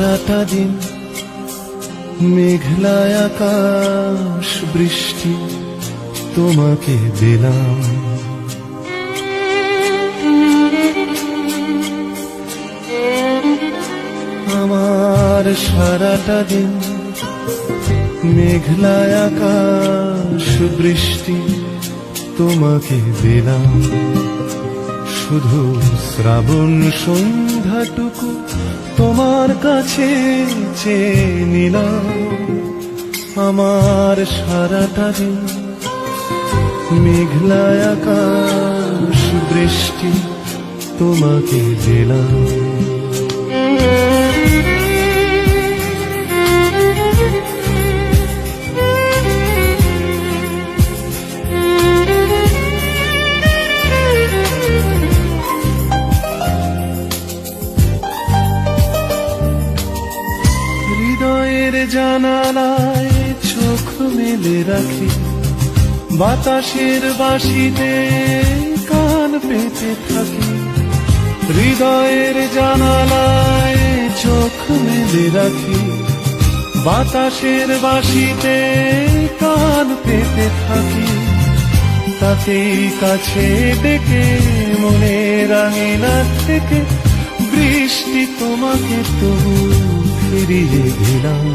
সারাটা দিন মেঘলা আকাশ বৃষ্টি তোমাকে দিলাম। আমার সারাটা দিন মেঘলা আকাশ বৃষ্টি তোমাকে দিলাম। শুধু শ্রাবণ সন্ধ্যাটুকু তোমার কাছে চেয়ে নিলাম। আমার সারাটা দিন মেঘলা আকাশ বৃষ্টি তোমাকে দিলাম। হৃদয়ের জানালায় চোখ মেলে রাখি, বাতাসের বাঁশিতে কান পেতে থাকি। হৃদয়ের জানালায় চোখ মেলে রাখি, বাতাসের বাঁশিতে কান পেতে থাকি। তাকেই কাছে ডেকে মনের আঙিনা থেকে বৃষ্টি তোমাকে তবু ফিরিয়ে দিলাম।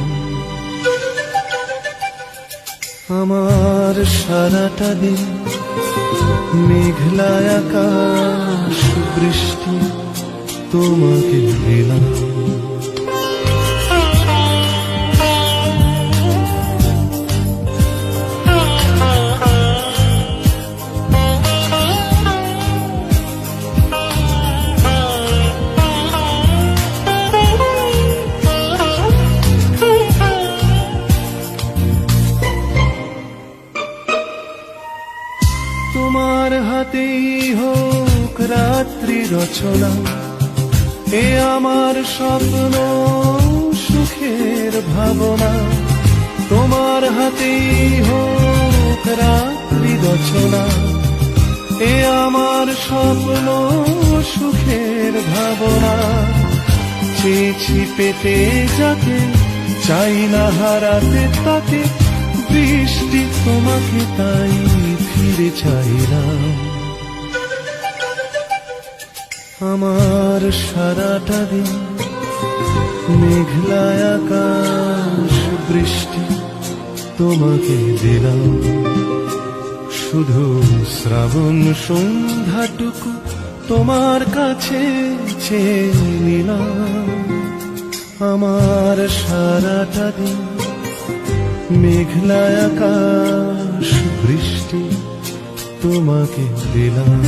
আমার সারাটা দিন মেঘলা আকাশ বৃষ্টি তোমাকে দিলাম। তোমার হাতেই হোক রাত্রি রচনা, এ আমার স্বপ্ন সুখের ভাবনা। তোমার হাতেই হোক রাত্রি রচনা, এ আমার স্বপ্ন সুখের ভাবনা। চেয়েছি পেতে যাকে, চাই না হারাতে তাকে, বৃষ্টি তোমাকে তাই ফিরে চাইলাম। আমার সারাটা দিন মেঘলা আকাশ বৃষ্টি তোমাকে দিলাম। শুধু শ্রাবণ সন্ধ্যাটুকু তোমার কাছে চেয়ে নিলাম। আমার সারাটা দিন মেঘলা আকাশ বৃষ্টি তোমাকে দিলাম।